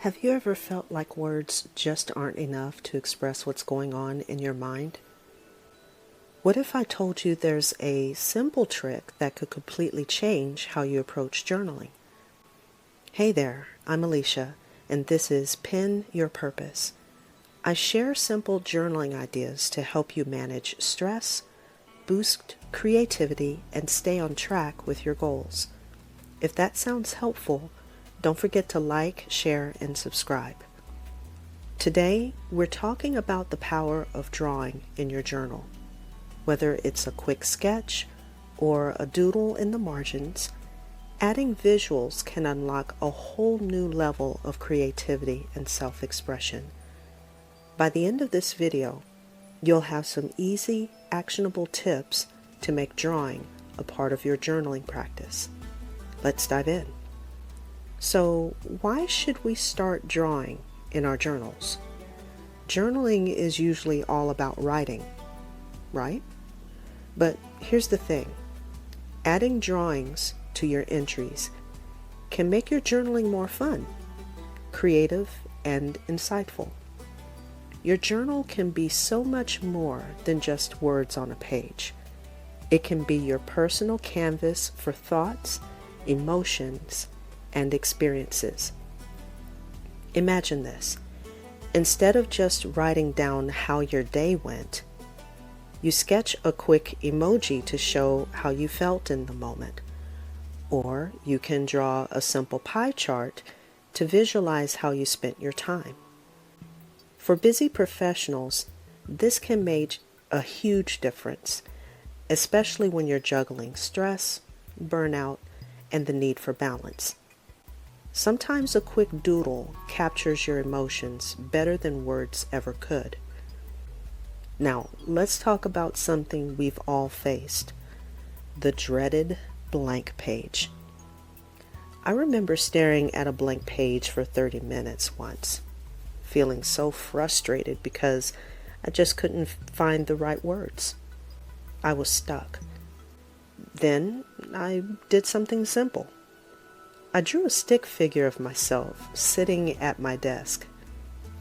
Have you ever felt like words just aren't enough to express what's going on in your mind? What if I told you there's a simple trick that could completely change how you approach journaling? Hey there, I'm Alicia, and this is Pin Your Purpose. I share simple journaling ideas to help you manage stress, boost creativity, and stay on track with your goals. If that sounds helpful, don't forget to like, share, and subscribe. Today, we're talking about the power of drawing in your journal. Whether it's a quick sketch or a doodle in the margins, adding visuals can unlock a whole new level of creativity and self-expression. By the end of this video, you'll have some easy, actionable tips to make drawing a part of your journaling practice. Let's dive in. So, why should we start drawing in our journals? Journaling is usually all about writing, right? But here's the thing. Adding drawings to your entries can make your journaling more fun, creative, and insightful. Your journal can be so much more than just words on a page. It can be your personal canvas for thoughts, emotions, and experiences. Imagine this. Instead of just writing down how your day went, you sketch a quick emoji to show how you felt in the moment. Or you can draw a simple pie chart to visualize how you spent your time. For busy professionals, this can make a huge difference, especially when you're juggling stress, burnout, and the need for balance. Sometimes a quick doodle captures your emotions better than words ever could. Now, let's talk about something we've all faced, the dreaded blank page. I remember staring at a blank page for 30 minutes once, feeling so frustrated because I just couldn't find the right words. I was stuck. Then I did something simple. I drew a stick figure of myself sitting at my desk,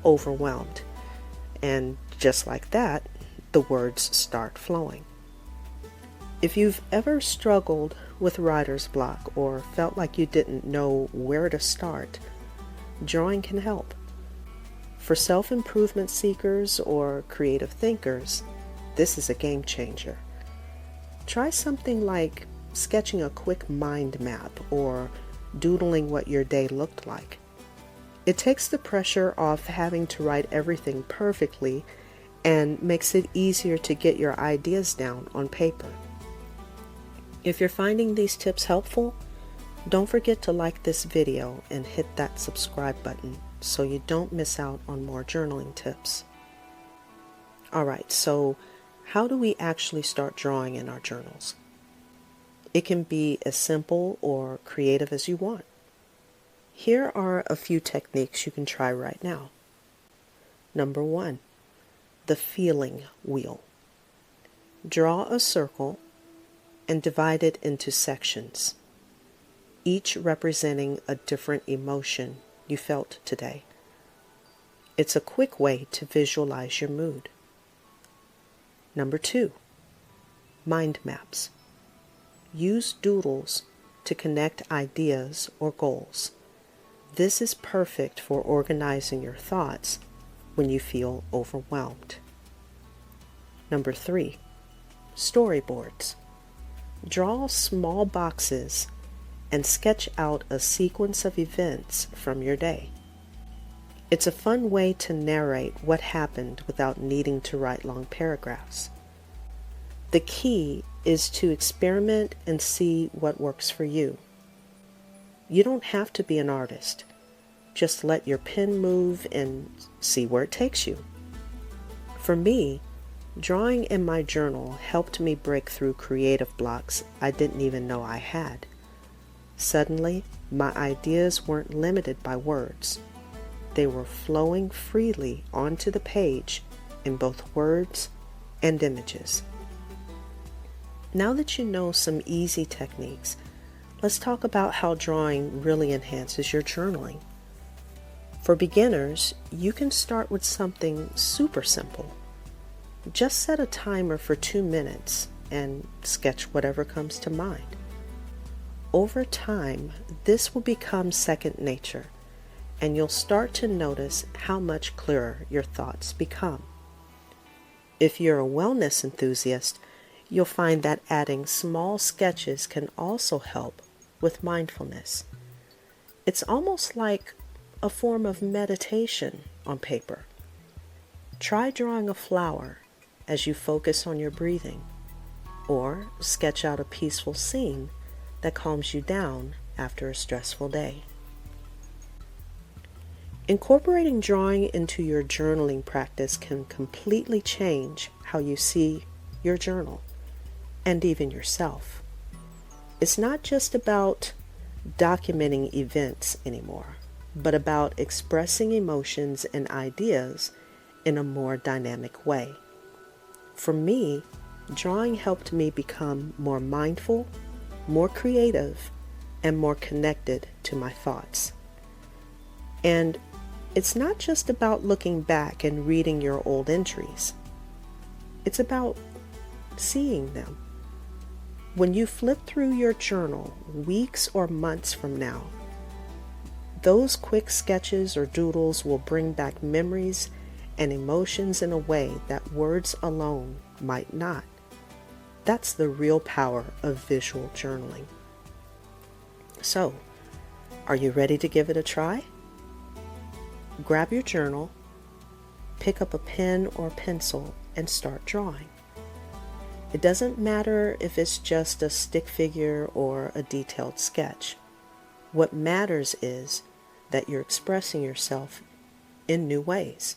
overwhelmed, and just like that, the words start flowing. If you've ever struggled with writer's block or felt like you didn't know where to start, drawing can help. For self-improvement seekers or creative thinkers, this is a game changer. Try something like sketching a quick mind map or doodling what your day looked like. It takes the pressure off having to write everything perfectly and makes it easier to get your ideas down on paper. If you're finding these tips helpful, don't forget to like this video and hit that subscribe button so you don't miss out on more journaling tips. Alright, so how do we actually start drawing in our journals? It can be as simple or creative as you want. Here are a few techniques you can try right now. Number 1, the feeling wheel. Draw a circle and divide it into sections, each representing a different emotion you felt today. It's a quick way to visualize your mood. Number 2, mind maps. Use doodles to connect ideas or goals. This is perfect for organizing your thoughts when you feel overwhelmed. Number 3, storyboards. Draw small boxes and sketch out a sequence of events from your day. It's a fun way to narrate what happened without needing to write long paragraphs. The key is to experiment and see what works for you. You don't have to be an artist. Just let your pen move and see where it takes you. For me, drawing in my journal helped me break through creative blocks I didn't even know I had. Suddenly, my ideas weren't limited by words. They were flowing freely onto the page in both words and images. Now that you know some easy techniques, let's talk about how drawing really enhances your journaling. For beginners, you can start with something super simple. Just set a timer for 2 minutes and sketch whatever comes to mind. Over time, this will become second nature, and you'll start to notice how much clearer your thoughts become. If you're a wellness enthusiast, you'll find that adding small sketches can also help with mindfulness. It's almost like a form of meditation on paper. Try drawing a flower as you focus on your breathing, or sketch out a peaceful scene that calms you down after a stressful day. Incorporating drawing into your journaling practice can completely change how you see your journal and even yourself. It's not just about documenting events anymore, but about expressing emotions and ideas in a more dynamic way. For me, drawing helped me become more mindful, more creative, and more connected to my thoughts. And it's not just about looking back and reading your old entries. It's about seeing them. When you flip through your journal weeks or months from now, those quick sketches or doodles will bring back memories and emotions in a way that words alone might not. That's the real power of visual journaling. So, are you ready to give it a try? Grab your journal, pick up a pen or pencil, and start drawing. It doesn't matter if it's just a stick figure or a detailed sketch. What matters is that you're expressing yourself in new ways.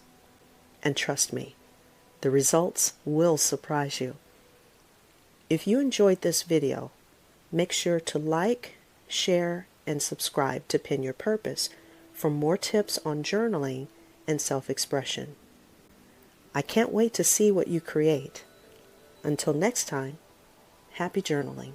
And trust me, the results will surprise you. If you enjoyed this video, make sure to like, share, and subscribe to Pin Your Purpose for more tips on journaling and self-expression. I can't wait to see what you create. Until next time, happy journaling.